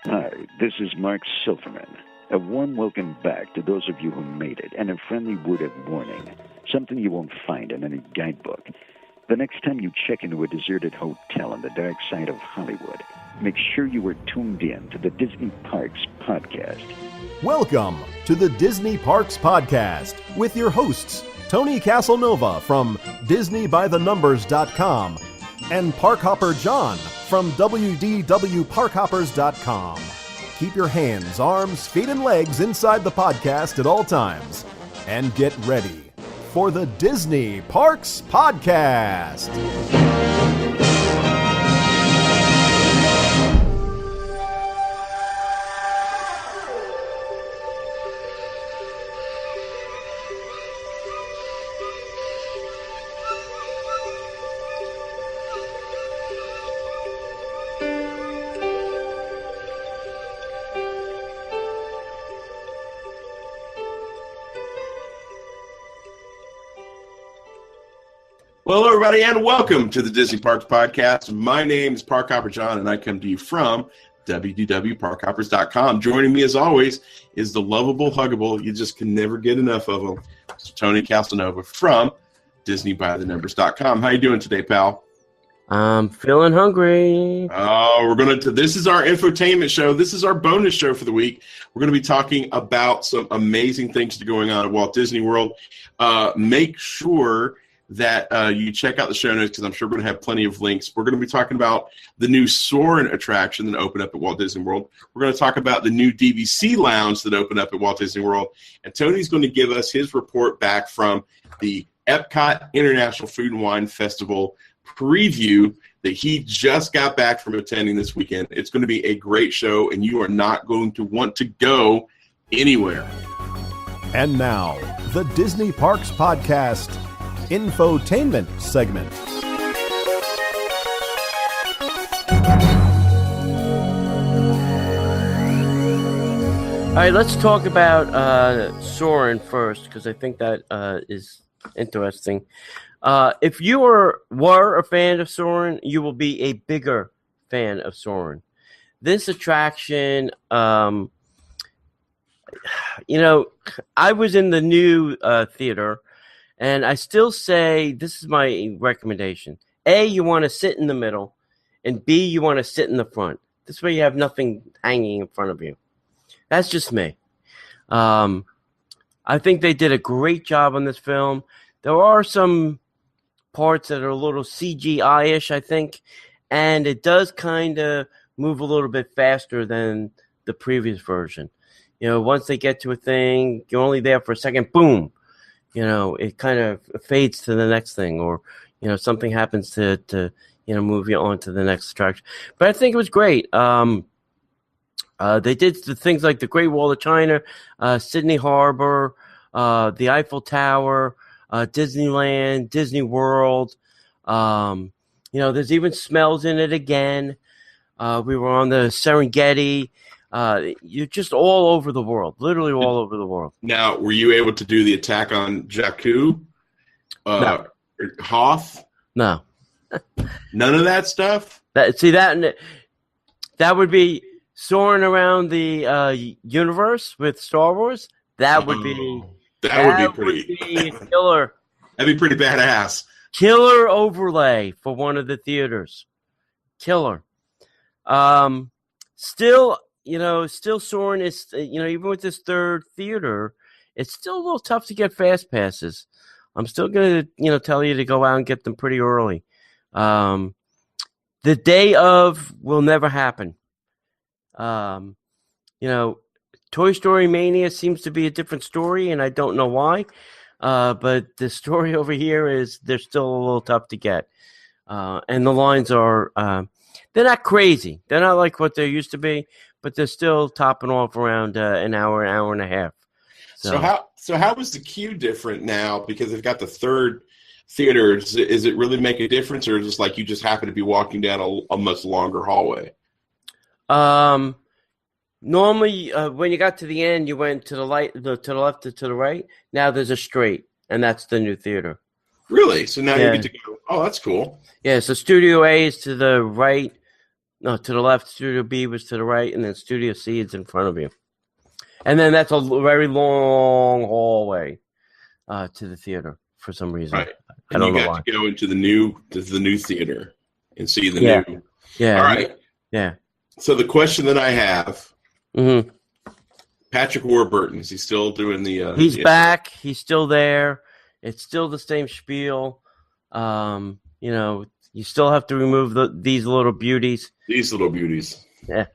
Hi, this is Mark Silverman. A warm welcome back to those of you who made it, and a friendly word of warning, something you won't find in any guidebook. The next time you check into a deserted hotel on the dark side of Hollywood, make sure you are tuned in to the Disney Parks Podcast. Welcome to the Disney Parks Podcast with your hosts, Tony Casanova from DisneyByTheNumbers.com and Parkhopper John from WDWParkhoppers.com. Keep your hands, arms, feet, and legs inside the podcast at all times. And get ready for the Disney Parks Podcast. Well, hello, everybody, and welcome to the Disney Parks Podcast. My name is Parkhopper John, and I come to you from WDWParkhoppers.com. Joining me, as always, is the lovable, huggable, you just can never get enough of him, Mr. Tony Casanova from DisneyByTheNumbers.com. How you doing today, pal? I'm feeling hungry. Oh, this is our infotainment show. This is our bonus show for the week. We're going to be talking about some amazing things that are going on at Walt Disney World. Make sure that you check out the show notes because I'm sure we're going to have plenty of links. We're going to be talking about the new Soarin attraction that opened up at Walt Disney World. We're going to talk about the new DVC Lounge that opened up at Walt Disney World. And Tony's going to give us his report back from the Epcot International Food and Wine Festival preview that he just got back from attending this weekend. It's going to be a great show, and you are not going to want to go anywhere. And now, the Disney Parks Podcast Infotainment segment. All right, let's talk about Soarin first because I think that is interesting. If you were a fan of Soarin, you will be a bigger fan of Soarin. This attraction, I was in the new theater. And I still say this is my recommendation. A, you want to sit in the middle. And B, you want to sit in the front. This way you have nothing hanging in front of you. That's just me. I think they did a great job on this film. There are some parts that are a little CGI-ish, I think. And it does kind of move a little bit faster than the previous version. Once they get to a thing, you're only there for a second, boom. It kind of fades to the next thing or, something happens to move you on to the next attraction. But I think it was great. They did the things like the Great Wall of China, Sydney Harbor, the Eiffel Tower, Disneyland, Disney World. There's even smells in it again. We were on the Serengeti. You're just all over the world, literally all over the world. Now, were you able to do the attack on Jakku? No. Hoth? No. None of that stuff? That would be soaring around the universe with Star Wars. That would be killer. That'd be pretty badass. Killer overlay for one of the theaters. Killer. Still Soarin' is, even with this third theater, it's still a little tough to get fast passes. I'm still going to, tell you to go out and get them pretty early. The day of will never happen. Toy Story Mania seems to be a different story, and I don't know why. But the story over here is they're still a little tough to get. And the lines are, they're not crazy. They're not like what they used to be. But they're still topping off around an hour and a half. So how is the queue different now? Because they've got the third theater. Is it really make a difference, or is it like you just happen to be walking down a much longer hallway? Normally, when you got to the end, you went to the left, to the right. Now there's a straight, and that's the new theater. Really? So now you get to go. Oh, that's cool. Yeah. So Studio A is to the right. No, to the left. Studio B was to the right, and then Studio C is in front of you. And then that's a very long hallway to the theater for some reason. Right. I don't know why. You got to go into the new theater and see the new. Yeah. All right. Yeah. So the question that I have, Mm-hmm. Patrick Warburton, is he still doing the? He's back. He's still there. It's still the same spiel. You know, you still have to remove these little beauties. These little beauties. Yeah.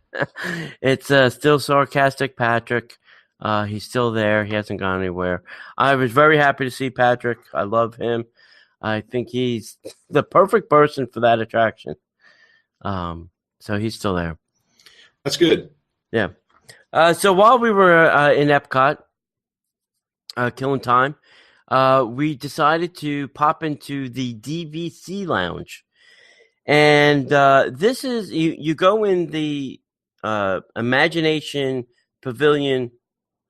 It's still sarcastic Patrick. He's still there. He hasn't gone anywhere. I was very happy to see Patrick. I love him. I think he's the perfect person for that attraction. So he's still there. That's good. Yeah. So while we were in Epcot, killing time, we decided to pop into the DVC Lounge. And this is, you go in the Imagination Pavilion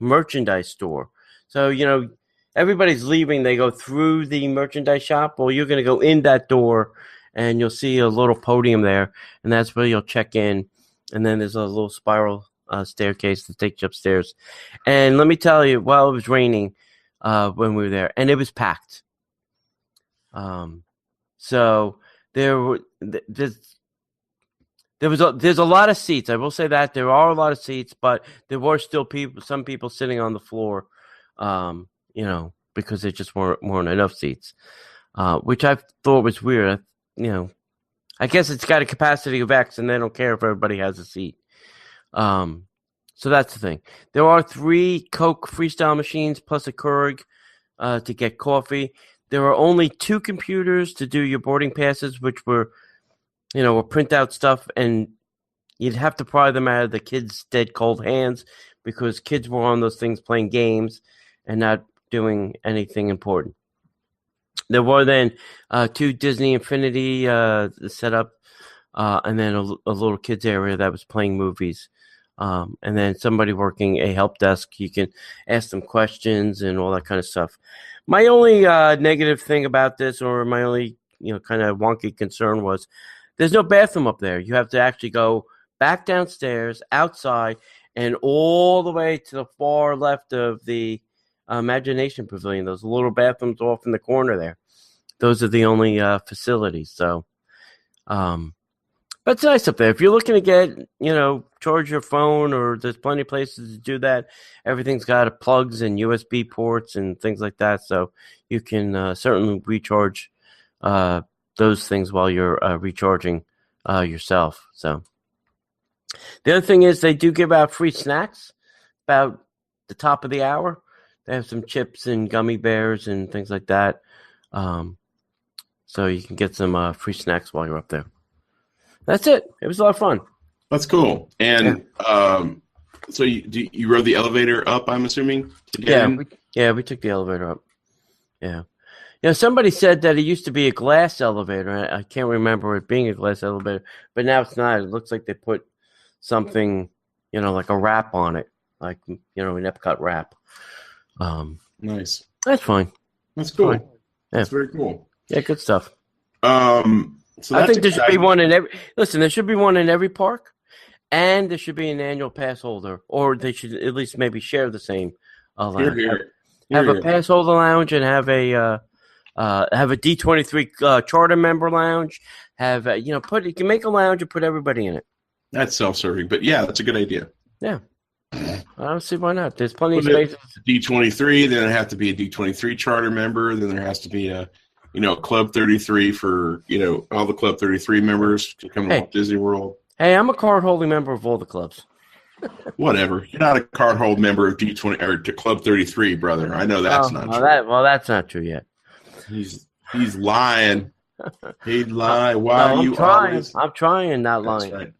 merchandise store. So, you know, everybody's leaving. They go through the merchandise shop. Well, you're going to go in that door, and you'll see a little podium there, and that's where you'll check in. And then there's a little spiral staircase that takes you upstairs. And let me tell you, well, it was raining when we were there, and it was packed. So there's a lot of seats. I will say that there are a lot of seats, but there were still some people sitting on the floor, you know, because there just weren't enough seats, which I thought was weird. You know, I guess it's got a capacity of X, and they don't care if everybody has a seat. So that's the thing. There are 3 Coke Freestyle machines plus a Keurig to get coffee. There are only 2 computers to do your boarding passes, which were print out stuff, and you'd have to pry them out of the kids' dead cold hands because kids were on those things playing games and not doing anything important. There were then 2 Disney Infinity set up, and then a little kids area that was playing movies. And then somebody working a help desk. You can ask them questions and all that kind of stuff. My only negative thing about this, or my only kind of wonky concern, was there's no bathroom up there. You have to actually go back downstairs, outside, and all the way to the far left of the Imagination Pavilion. Those little bathrooms off in the corner there. Those are the only facilities. So, but it's nice up there. If you're looking to get, charge your phone, or there's plenty of places to do that. Everything's got plugs and USB ports and things like that. So you can certainly recharge those things while you're recharging yourself. So the other thing is they do give out free snacks about the top of the hour. They have some chips and gummy bears and things like that. So you can get some free snacks while you're up there. That's it. It was a lot of fun. That's cool. And so you rode the elevator up, I'm assuming? We took the elevator up. Yeah. Somebody said that it used to be a glass elevator. I can't remember it being a glass elevator, but now it's not. It looks like they put something, like a wrap on it, like, an Epcot wrap. Nice. That's fine. That's cool. Fine. That's very cool. Yeah, good stuff. So I think there should be one in every. Listen, there should be one in every park, and there should be an annual pass holder, or they should at least maybe share the same lounge. Have a pass holder lounge and have a D23 charter member lounge. You can make a lounge and put everybody in it. That's self-serving, but yeah, that's a good idea. Yeah, I don't see why not. There's plenty of space. D23, then it have to be a D23 charter member. Then there has to be a Club 33 for all the Club 33 members to come to Walt Disney World. Hey, I'm a card-holding member of all the clubs. Whatever. You're not a card-hold member of D20 or to Club 33, brother. I know that's not true. That's not true yet. He's lying. He'd lie. Why are you always? I'm trying, not lying. Right.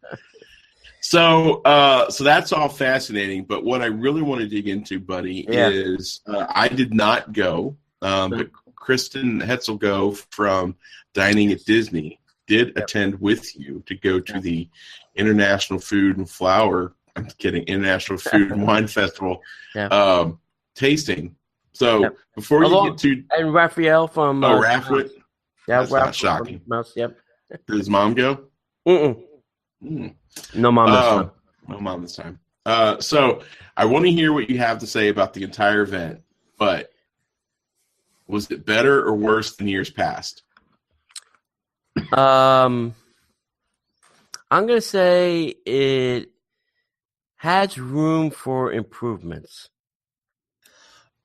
So that's all fascinating. But what I really want to dig into, buddy, is I did not go, but Kristen Hetzelgo from Dining at Disney did attend with you to go to the International Food and International Food and Wine Festival tasting. So before you get to... And Raphael from... Raphael? Yeah, that's not shocking. Mouse, yep. Did his mom go? Mm-mm. Mm. No mom this time. No mom this time. So I want to hear what you have to say about the entire event, but was it better or worse than years past? I'm going to say it has room for improvements.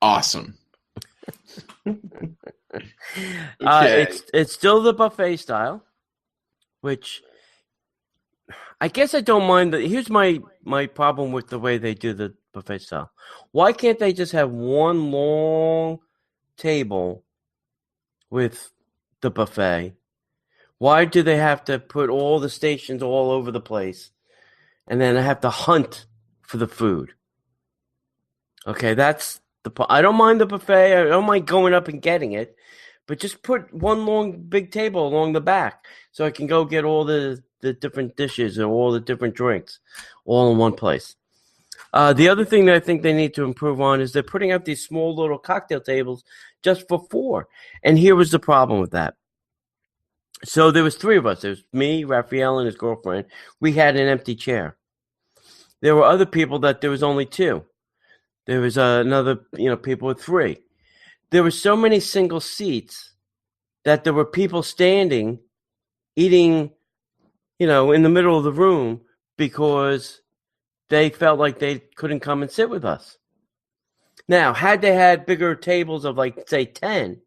Awesome. It's still the buffet style, which I guess I don't mind. Here's my problem with the way they do the buffet style. Why can't they just have one long table with the buffet? Why do they have to put all the stations all over the place, and then I have to hunt for the food? Okay, that's I don't mind the buffet. I don't mind going up and getting it, but just put one long big table along the back so I can go get all the different dishes and all the different drinks all in one place. The other thing that I think they need to improve on is they're putting up these small little cocktail tables just for 4. And here was the problem with that. So there was 3 of us. There was me, Raphael, and his girlfriend. We had an empty chair. There were other people that there was only 2. There was another, people with 3. There were so many single seats that there were people standing, eating, in the middle of the room because they felt like they couldn't come and sit with us. Now, had they had bigger tables of say 10,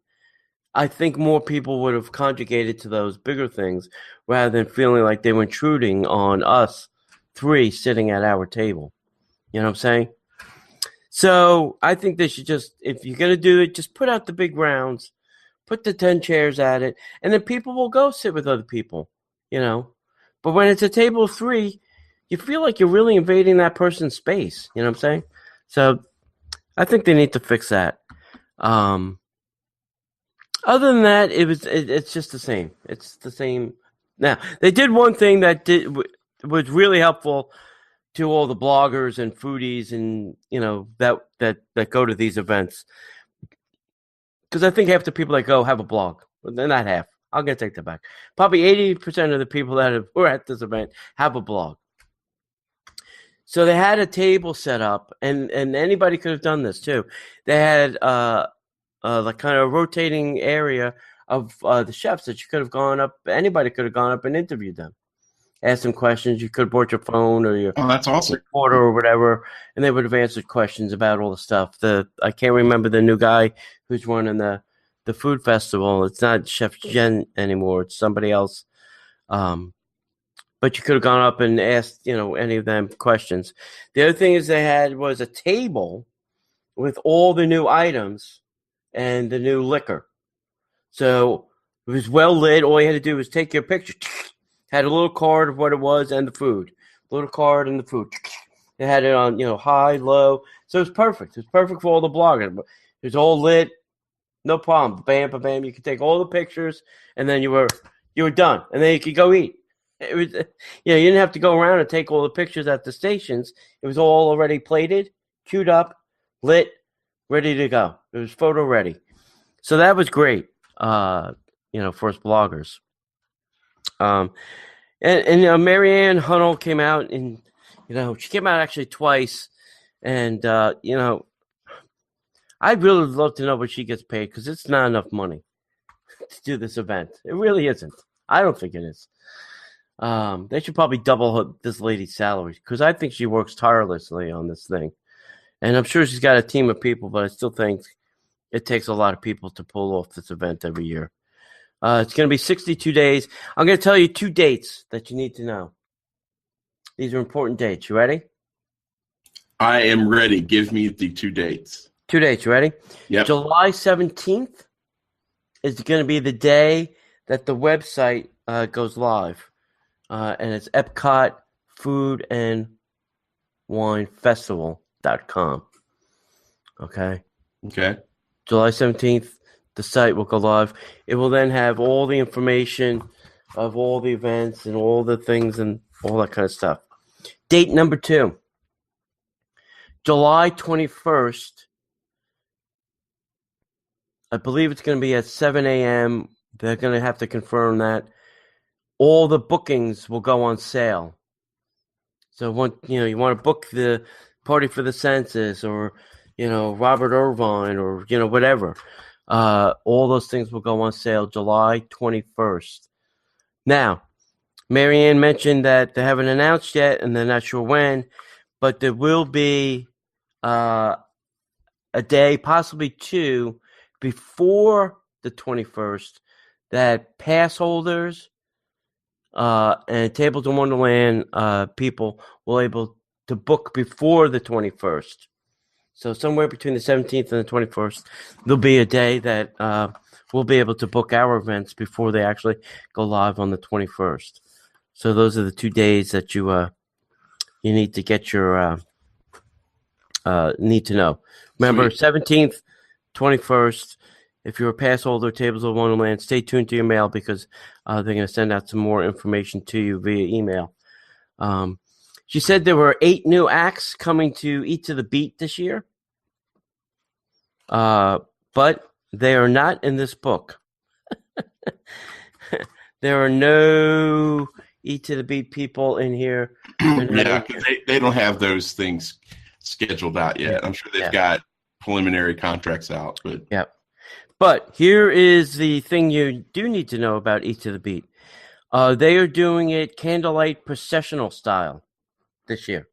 I think more people would have conjugated to those bigger things rather than feeling like they were intruding on us 3 sitting at our table. You know what I'm saying? So I think they should just, if you're going to do it, just put out the big rounds, put the 10 chairs at it, and then people will go sit with other people, But when it's a table of 3, you feel like you're really invading that person's space. You know what I'm saying? So I think they need to fix that. Other than that, it's just the same. It's the same. Now, they did one thing that was really helpful to all the bloggers and foodies and, that go to these events. Because I think half the people that go have a blog. Well, they're not half. I'm going to take that back. Probably 80% of the people that were at this event have a blog. So they had a table set up, and anybody could have done this too. They had like kind of a rotating area of the chefs that you could have gone up. Anybody could have gone up and interviewed them, asked them questions. You could have brought your phone or your that's awesome. recorder or whatever, and they would have answered questions about all the stuff. I can't remember the new guy who's running the food festival. It's not Chef Jen anymore. It's somebody else. But you could have gone up and asked, any of them questions. The other thing is they had was a table with all the new items and the new liquor. So it was well lit. All you had to do was take your picture. Had a little card of what it was and the food. Little card and the food. They had it on, high, low. So it was perfect. It was perfect for all the blogging. It was all lit. No problem. Bam, bam, bam. You could take all the pictures, and then you were done. And then you could go eat. It was, you didn't have to go around and take all the pictures at the stations. It was all already plated, queued up, lit, ready to go. It was photo ready. So that was great, for us bloggers. And Marianne Hunnell came out, and, she came out actually twice. And, I'd really love to know what she gets paid because it's not enough money to do this event. It really isn't. I don't think it is. They should probably double this lady's salary because I think she works tirelessly on this thing. And I'm sure she's got a team of people, but I still think it takes a lot of people to pull off this event every year. It's going to be 62 days. I'm going to tell you 2 dates that you need to know. These are important dates. You ready? I am ready. Give me the 2 dates. 2 dates. You ready? Yep. July 17th is going to be the day that the website goes live. And it's Epcot Food and Wine Festival.com. Okay. July 17th, the site will go live. It will then have all the information of all the events and all the things and all that kind of stuff. Date number 2, July 21st. I believe it's going to be at 7 a.m. They're going to have to confirm that. All the bookings will go on sale So you want to book the party for the census, or Robert Irvine, or whatever. All those things will go on sale July 21st. Now, Marianne mentioned that they haven't announced yet, and they're not sure when, but there will be a day, possibly two, before the 21st, that pass holders and Tables in Wonderland people will able to book before the 21st. So somewhere between the 17th and the 21st, there'll be a day that we'll be able to book our events before they actually go live on the 21st. So those are the 2 days that you need to get your need to know. Remember, Sweet. 17th, 21st. If you're a pass holder, Tables of Wonderland, stay tuned to your mail, because they're going to send out some more information to you via email. She said there were 8 new acts coming to Eat to the Beat this year, but they are not in this book. There are no Eat to the Beat people in here. Yeah, they don't have those things scheduled out yet. I'm sure they've got preliminary contracts out, but But here is the thing you do need to know about Eat to the Beat. They are doing it candlelight processional style this year.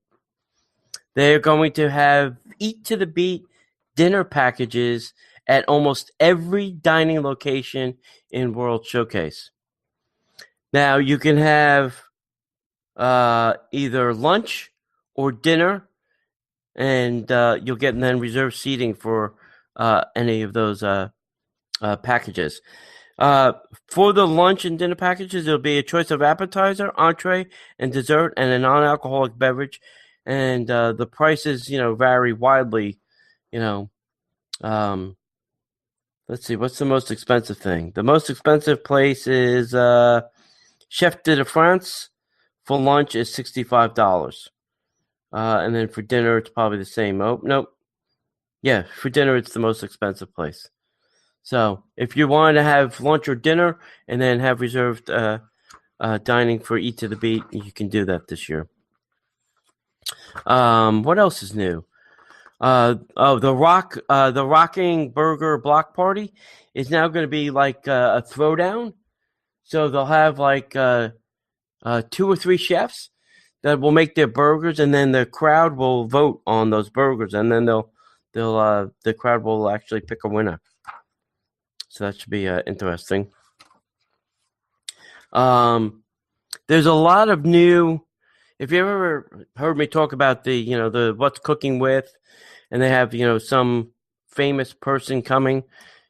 They're going to have Eat to the Beat dinner packages at almost every dining location in World Showcase. Now, you can have either lunch or dinner, and you'll get then reserved seating for any of those packages. For the lunch and dinner packages, there'll be a choice of appetizer, entree, and dessert, and a non-alcoholic beverage. And the prices, vary widely. Let's see, what's the most expensive thing? The most expensive place is Chef de France. For lunch is $65. And then for dinner, it's probably the same. Oh, nope. Yeah, for dinner, it's the most expensive place. So if you want to have lunch or dinner and then have reserved dining for Eat to the Beat, you can do that this year. What else is new? The Rocking Burger Block Party is now going to be like a throwdown. So they'll have like 2 or 3 chefs that will make their burgers, and then the crowd will vote on those burgers, and then the crowd will actually pick a winner. So that should be interesting. There's a lot of new. If you ever heard me talk about the What's Cooking With, and they have some famous person coming,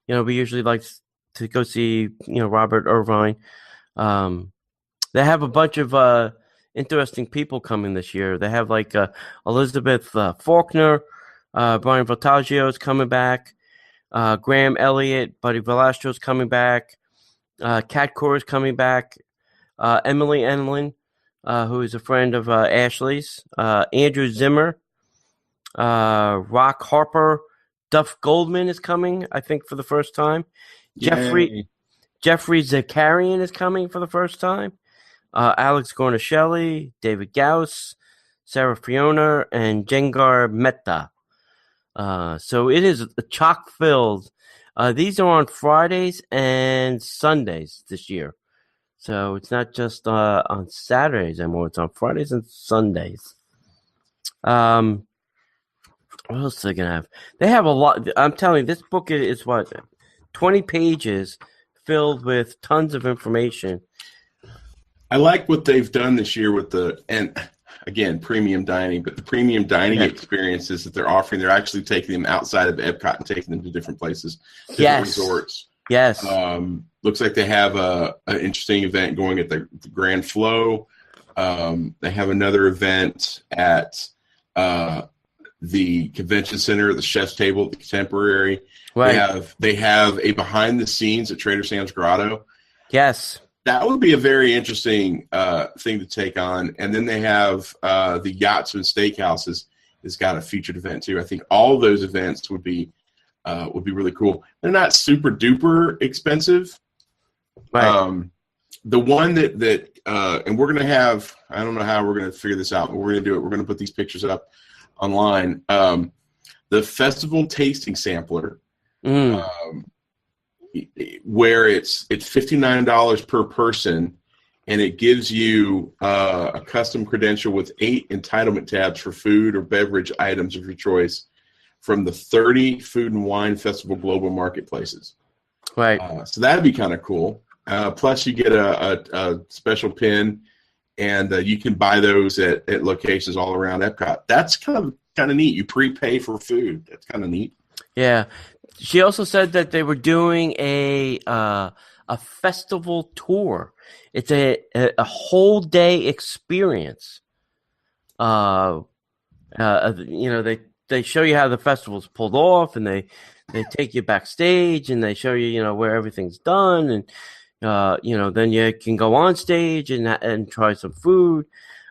we usually like to go see Robert Irvine. They have a bunch of interesting people coming this year. They have like Elizabeth Faulkner, Brian Voltaggio is coming back. Graham Elliott, Buddy Velasco is coming back. Kat Core is coming back. Emily Enlin, who is a friend of Ashley's. Andrew Zimmer. Rock Harper. Duff Goldman is coming, I think, for the first time. Jeffrey Zakarian is coming for the first time. Alex Gornishelli, David Gauss, Sarah Fiona, and Jengar Mehta. So it is chock-filled. These are on Fridays and Sundays this year. So it's not just on Saturdays anymore. It's on Fridays and Sundays. What else are they going to have? They have a lot. I'm telling you, this book is 20 pages filled with tons of information. I like what they've done this year with again, premium dining, but the premium dining experiences that they're offering, they're actually taking them outside of Epcot and taking them to different places, different resorts. Yes. Looks like they have an interesting event going at the Grand Flow. They have another event at the Convention Center, the Chef's Table, the Contemporary. Right. They have a behind the scenes at Trader Sam's Grotto. Yes. That would be a very interesting thing to take on. And then they have the Yachtsman Steakhouses has got a featured event too. I think all of those events would be really cool. They're not super duper expensive. Right. The one that and we're going to have, I don't know how we're going to figure this out, but we're going to do it. We're going to put these pictures up online. The festival tasting sampler, where it's $59 per person, and it gives you a custom credential with 8 entitlement tabs for food or beverage items of your choice from the 30 food and wine festival global marketplaces. Right. So that'd be kind of cool. Plus, you get a special pin, and you can buy those at locations all around Epcot. That's kind of neat. You prepay for food. That's kind of neat. Yeah. She also said that they were doing a festival tour. It's a whole day experience. You know, they show you how the festival's pulled off, and they take you backstage, and they show you, you know, where everything's done, and you know, then you can go on stage and try some food.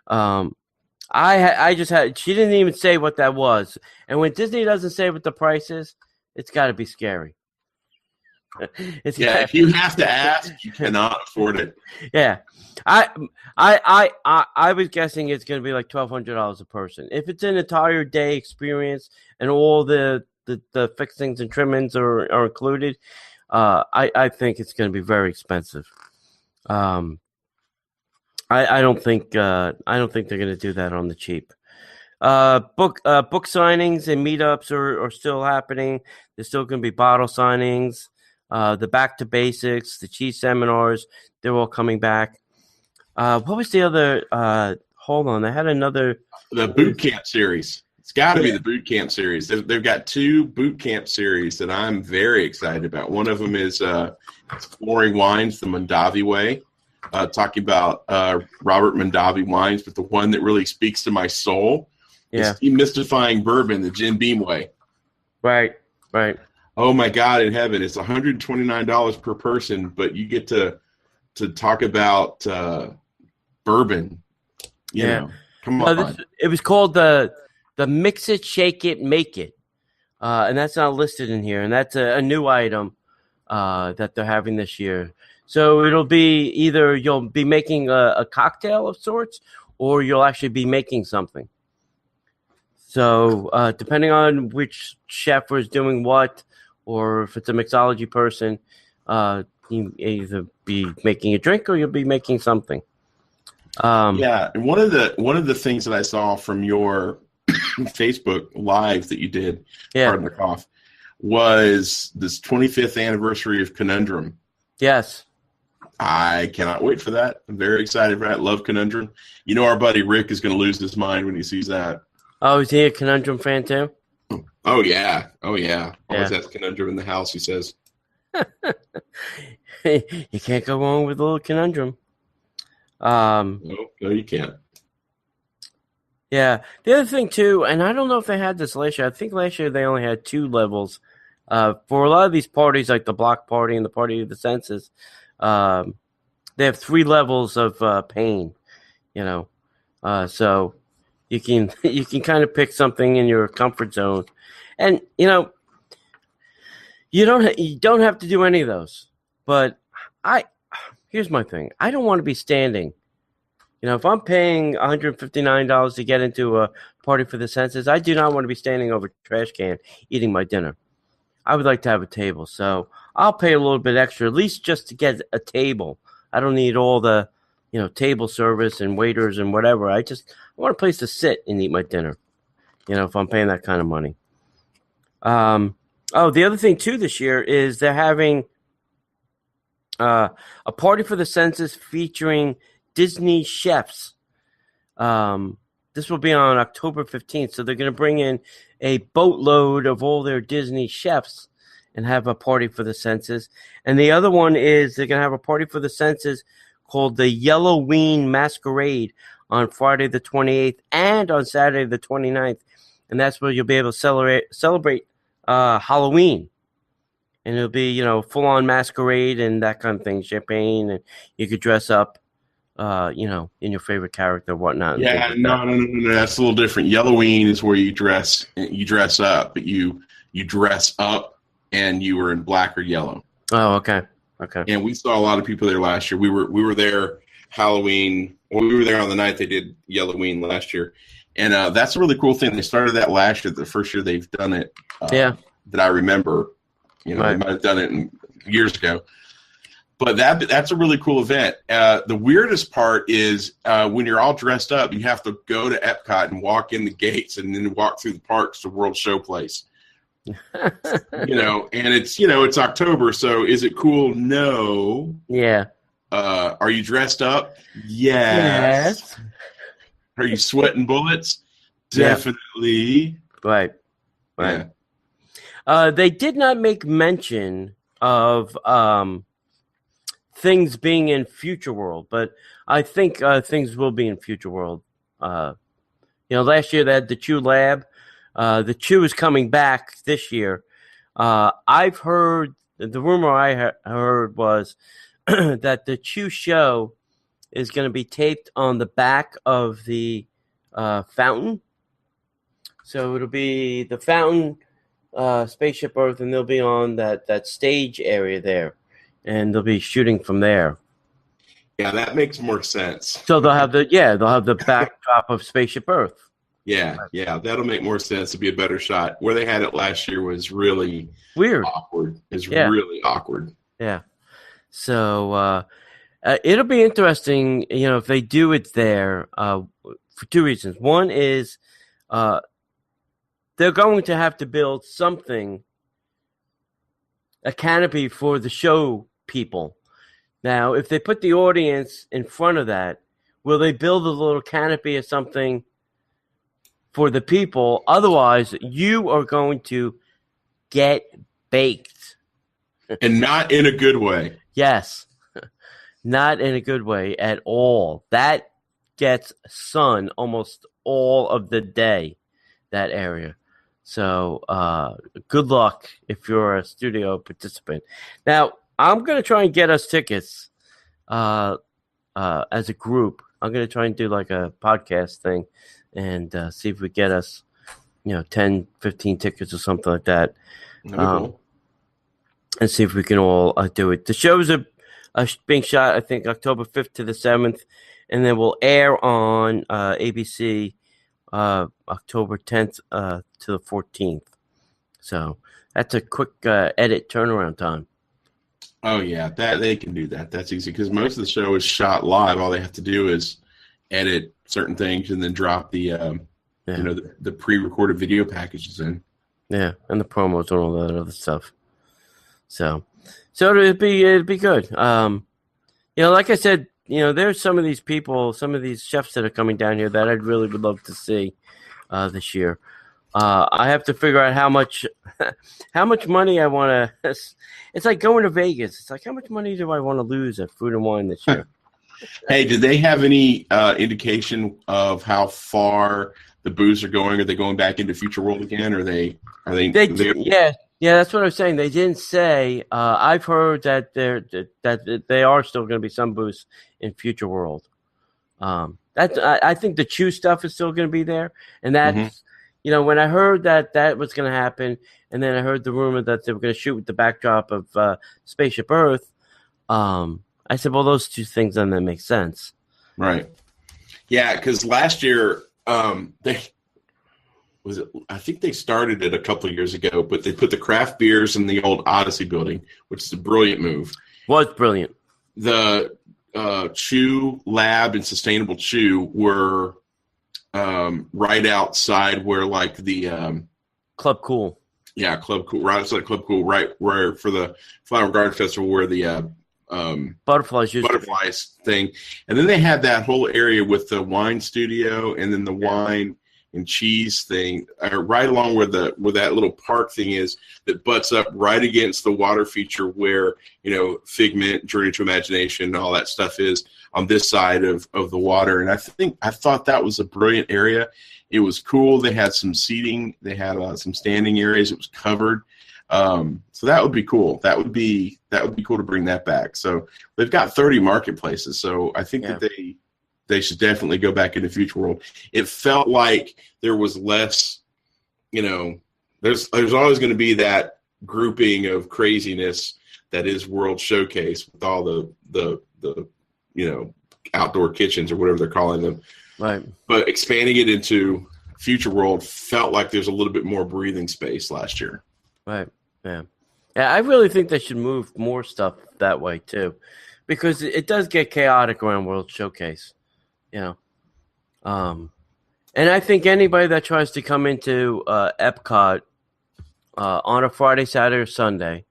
I just had, she didn't even say what that was, and when Disney doesn't say what the price is, it's got to be scary. If you have to ask, you cannot afford it. Yeah, I was guessing it's going to be like $1,200 a person. If it's an entire day experience and all the fixings and trimmings are included, I think it's going to be very expensive. I don't think they're going to do that on the cheap. Book signings and meetups are still happening. There's still going to be bottle signings. The Back to Basics, the cheese seminars, they're all coming back. What was the other? Hold on, I had another. The boot camp series. It's got to be the boot camp series. They've got 2 boot camp series that I'm very excited about. One of them is Exploring Wines the Mondavi Way, talking about Robert Mondavi wines, but the one that really speaks to my soul is Demystifying Bourbon the Jim Beam Way. Right. Oh my God in heaven! It's $129 per person, but you get to talk about bourbon. You know, come on. It was called the Mix It, Shake It, Make It, and that's not listed in here. And that's a new item that they're having this year. So it'll be either you'll be making a cocktail of sorts, or you'll actually be making something. So depending on which chef was doing what, or if it's a mixology person, you either be making a drink or you'll be making something. And one of the things that I saw from your Facebook Live that you did, pardon the cough, was this 25th anniversary of Conundrum. Yes. I cannot wait for that. I'm very excited for that. Love Conundrum. You know, our buddy Rick is going to lose his mind when he sees that. Oh, is he a Conundrum fan too? Oh, yeah. Always has Conundrum in the house, he says. You can't go wrong with a little Conundrum. No, you can't. Yeah. The other thing, too, and I don't know if they had this last year. I think last year they only had 2 levels. For a lot of these parties, like the Block Party and the Party of the Senses, they have 3 levels of pain, you know. So you can kind of pick something in your comfort zone. And, you know, you don't have to do any of those. But here's my thing. I don't want to be standing. You know, if I'm paying $159 to get into a Party for the Senses, I do not want to be standing over a trash can eating my dinner. I would like to have a table. So I'll pay a little bit extra, at least just to get a table. I don't need all the, you know, table service and waiters and whatever. I want a place to sit and eat my dinner, you know, if I'm paying that kind of money. The other thing, too, this year is they're having a Party for the Senses featuring Disney chefs. This will be on October 15th. So they're going to bring in a boatload of all their Disney chefs and have a Party for the Senses. And the other one is they're going to have a Party for the Senses called the Yellowween Masquerade on Friday the 28th and on Saturday the 29th. And that's where you'll be able to celebrate Halloween. And it'll be, you know, full-on masquerade and that kind of thing, champagne, and you could dress up, you know, in your favorite character or whatnot. Yeah, no, that's a little different. Yellowween is where you dress up, but you dress up and you were in black or yellow. Oh, okay. And we saw a lot of people there last year. We were there Halloween. Well, we were there on the night they did Yelloween last year. And that's a really cool thing. They started that last year, the first year they've done it. That I remember. They might have done it years ago. But that's a really cool event. The weirdest part is when you're all dressed up, you have to go to Epcot and walk in the gates and then walk through the parks to World Show Place. And it's October, so is it cool? No. Yeah. Are you dressed up? Yes. Are you sweating bullets? Definitely. Right. Yeah. They did not make mention of things being in Future World, but I think things will be in Future World. Last year they had the Chew Lab. The Chew is coming back this year. I've heard, the rumor I heard was that the Chew show is going to be taped on the back of the fountain. So it'll be the fountain, Spaceship Earth, and they'll be on that stage area there. And they'll be shooting from there. Yeah, that makes more sense. So they'll have the backdrop of Spaceship Earth. Yeah, that'll make more sense. It'll be a better shot. Where they had it last year was really weird, awkward. It's really awkward. Yeah. So it'll be interesting, if they do it there for two reasons. One is they're going to have to build something, a canopy for the show people. Now, if they put the audience in front of that, will they build a little canopy or something for the people? Otherwise, you are going to get baked. And not in a good way. Yes. Not in a good way at all. That gets sun almost all of the day, that area. So good luck if you're a studio participant. Now, I'm going to try and get us tickets as a group. I'm going to try and do like a podcast thing and see if we get us, 10, 15 tickets or something like that. Cool. And see if we can all do it. The shows are being shot, I think, October 5th to the 7th, and then will air on ABC October 10th to the 14th. So that's a quick edit turnaround time. Oh, yeah, that they can do that. That's easy because most of the show is shot live. All they have to do is edit certain things and then drop the the pre-recorded video packages in. Yeah, and the promos and all that other stuff. So it'd be good. Like I said, there's some of these people, some of these chefs that are coming down here that I really would love to see this year. I have to figure out how much money I want to. It's like going to Vegas. It's like, how much money do I want to lose at Food and Wine this year? Hey, did they have any indication of how far the booths are going? Are they going back into Future World again? Or are they? Yeah, that's what I was saying. They didn't say. I've heard that they are still going to be some booths in Future World. I think the Chew stuff is still going to be there, and that's when I heard that was going to happen, and then I heard the rumor that they were going to shoot with the backdrop of Spaceship Earth. I said, well, those two things then make sense, right? Yeah, because last year I think they started it a couple of years ago, but they put the craft beers in the old Odyssey building, which is a brilliant move. Was brilliant. The Chew Lab and Sustainable Chew were right outside where like the Club Cool. Yeah, Club Cool. Right outside Club Cool, right where for the Flower Garden Festival where the butterflies thing. And then they had that whole area with the wine studio and then the wine and cheese thing right along where that little park thing is that butts up right against the water feature where Figment, Journey to Imagination, and all that stuff is on this side of the water. And I thought that was a brilliant area. It was cool. They had some seating. They had some standing areas. It was covered. So that would be cool. That would be cool to bring that back. So they've got 30 marketplaces. So I think that they should definitely go back into Future World. It felt like there was less, there's always going to be that grouping of craziness that is World Showcase with all the outdoor kitchens or whatever they're calling them. Right. But expanding it into Future World felt like there's a little bit more breathing space last year. Right. Yeah. Yeah, I really think they should move more stuff that way too, because it does get chaotic around World Showcase, you know. And I think anybody that tries to come into Epcot on a Friday, Saturday, or Sunday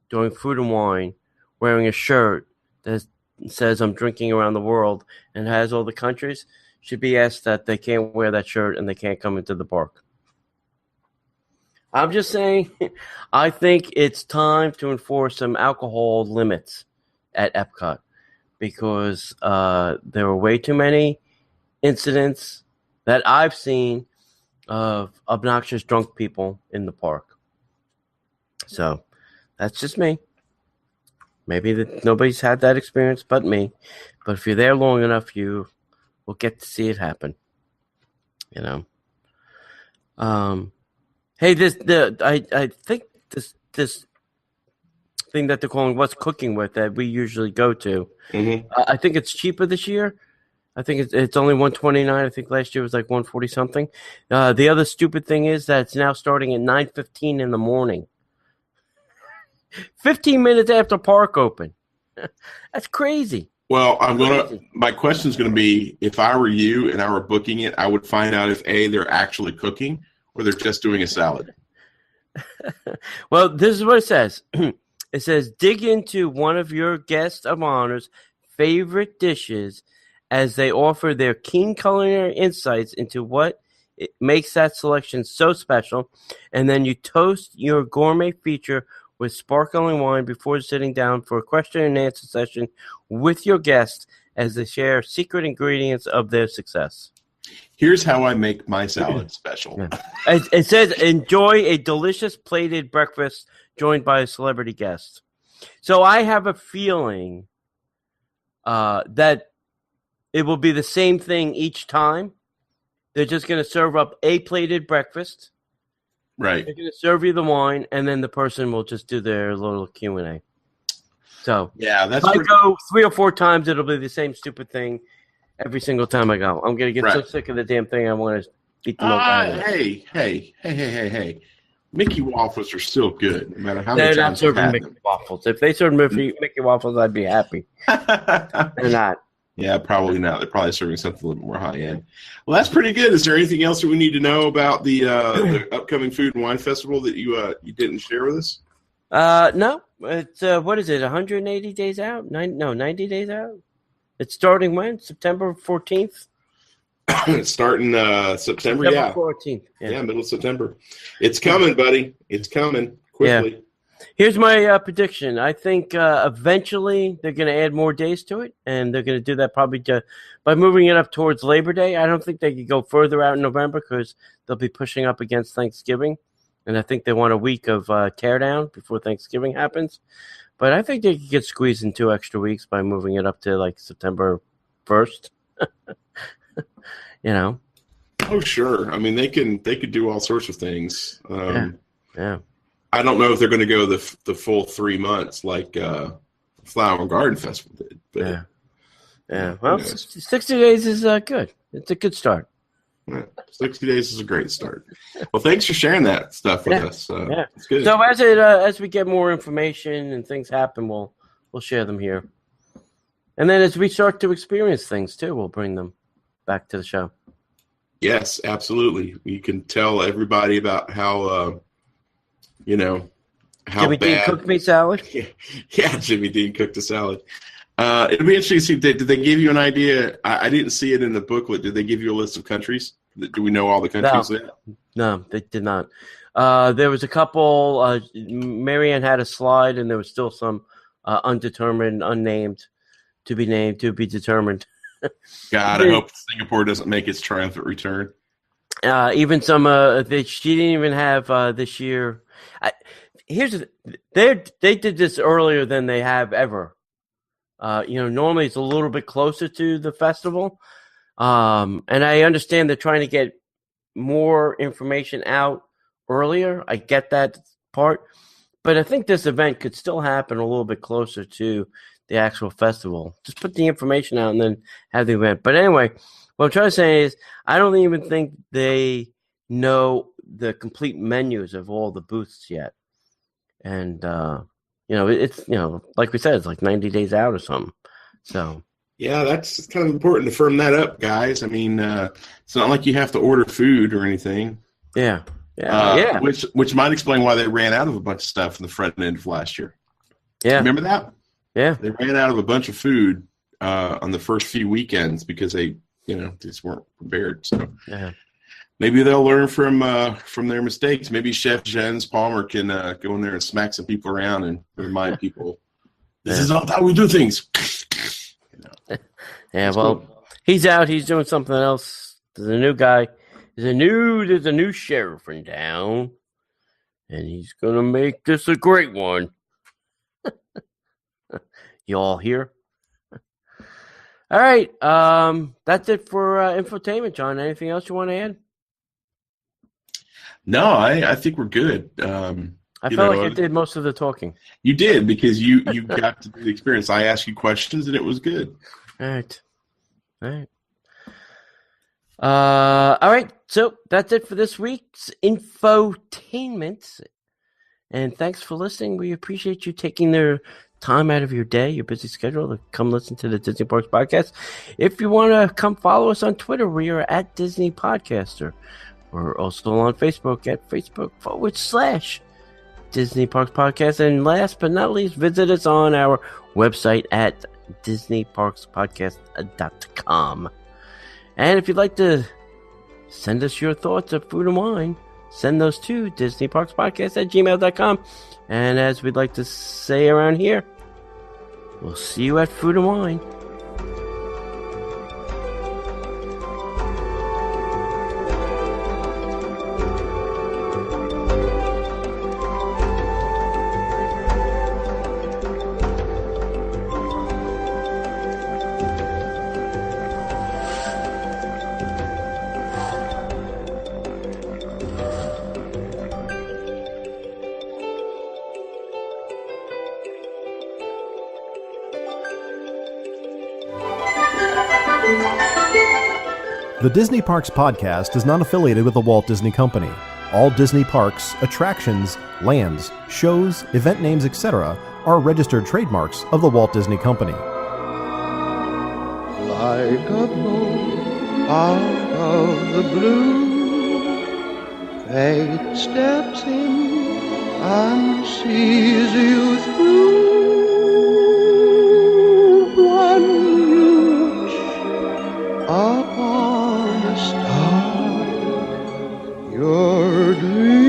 during Food and Wine wearing a shirt that says I'm drinking around the world and has all the countries should be asked that they can't wear that shirt and they can't come into the park. I'm just saying, I think it's time to enforce some alcohol limits at Epcot because there are way too many incidents that I've seen of obnoxious drunk people in the park. So that's just me. Maybe nobody's had that experience but me. But if you're there long enough, you will get to see it happen. You know. Hey, I think this thing that they're calling "What's Cooking With" that we usually go to. Mm-hmm. I think it's cheaper this year. I think it's only $129. I think last year was like $140 something. The other stupid thing is that it's now starting at 9:15 in the morning. 15 minutes after park open. That's crazy. Well, my question is going to be, if I were you and I were booking it, I would find out if they're actually cooking or they're just doing a salad. Well, this is what it says. It says, dig into one of your guest of honor's favorite dishes as they offer their keen culinary insights into what makes that selection so special. And then you toast your gourmet feature with sparkling wine before sitting down for a question and answer session with your guests as they share secret ingredients of their success. Here's how I make my salad special. Yeah. It says, enjoy a delicious plated breakfast joined by a celebrity guest. So I have a feeling that it will be the same thing each time. They're just going to serve up a plated breakfast. Right. They're going to serve you the wine, and then the person will just do their little Q&A. So yeah, that's. If I go 3 or 4 times, it'll be the same stupid thing every single time I go. I'm going to get so sick of the damn thing, I want to beat the milk out of it. Hey. Mickey waffles are still good, no matter how many They're times not serving Mickey waffles. If they served Mickey waffles, I'd be happy. They're not. Yeah, probably not. They're probably serving something a little bit more high end. Well, that's pretty good. Is there anything else that we need to know about the upcoming Food and Wine Festival that you didn't share with us? No. It's what is it? 180 days out? 90 days out. It's starting when? September 14th. It's starting September. Yeah, 14th. Yeah, middle of September. It's coming, buddy. It's coming quickly. Yeah. Here's my prediction. I think eventually they're going to add more days to it, and they're going to do that probably by moving it up towards Labor Day. I don't think they could go further out in November because they'll be pushing up against Thanksgiving, and I think they want a week of teardown before Thanksgiving happens. But I think they could get squeezed in 2 extra weeks by moving it up to like September 1st. You know? Oh, sure. I mean, they could do all sorts of things. Yeah. I don't know if they're going to go the full 3 months like Flower and Garden Festival did. But yeah. Well, 60 days is good. It's a good start. Yeah, 60 days is a great start. Well, thanks for sharing that stuff with us. It's good. So as we get more information and things happen, we'll share them here. And then as we start to experience things too, we'll bring them back to the show. Yes, absolutely. You can tell everybody about how how Jimmy bad Dean cooked me salad. Yeah, Jimmy Dean cooked a salad. It'll be interesting to see. Did they give you an idea? I didn't see it in the booklet. Did they give you a list of countries? Do we know all the countries there? No, they did not. There was a couple. Marianne had a slide, and there was still some undetermined, unnamed, to be named, to be determined. God, I hope Singapore doesn't make its triumphant return. Even some, she didn't even have this year. They did this earlier than they have ever. Normally it's a little bit closer to the festival. And I understand they're trying to get more information out earlier. I get that part. But I think this event could still happen a little bit closer to the actual festival. Just put the information out and then have the event. But anyway, what I'm trying to say is I don't even think they know the complete menus of all the booths yet. And, it's, like we said, it's like 90 days out or something. So. Yeah, that's kind of important to firm that up, guys. I mean, it's not like you have to order food or anything. Yeah. Which might explain why they ran out of a bunch of stuff in the front end of last year. Yeah. Remember that? Yeah. They ran out of a bunch of food on the first few weekends because they, just weren't prepared. So maybe they'll learn from their mistakes. Maybe Chef Jens Palmer can go in there and smack some people around and remind people, this is not how we do things. Yeah, well, cool. He's out. He's doing something else. There's a new guy. There's a new sheriff in town, and he's gonna make this a great one. You all here? All right. That's it for infotainment, John. Anything else you want to add? No, I think we're good. I felt like I did most of the talking. You did, because you got to do the experience. I asked you questions, and it was good. All right. All right. So that's it for this week's infotainment. And thanks for listening. We appreciate you taking the time out of your day, your busy schedule, to come listen to the Disney Parks Podcast. If you want to come follow us on Twitter, we are at Disney Podcaster. We're also on Facebook at Facebook.com/Disney Parks Podcast. And last but not least, visit us on our website at DisneyParksPodcast.com. And if you'd like to send us your thoughts of food and wine, send those to DisneyParksPodcast@gmail.com. And as we'd like to say around here, we'll see you at Food and Wine. The Disney Parks Podcast is not affiliated with the Walt Disney Company. All Disney parks, attractions, lands, shows, event names, etc. are registered trademarks of the Walt Disney Company. Like a bolt out of the blue, fate steps in and sees you through. One you wish upon a star, your dream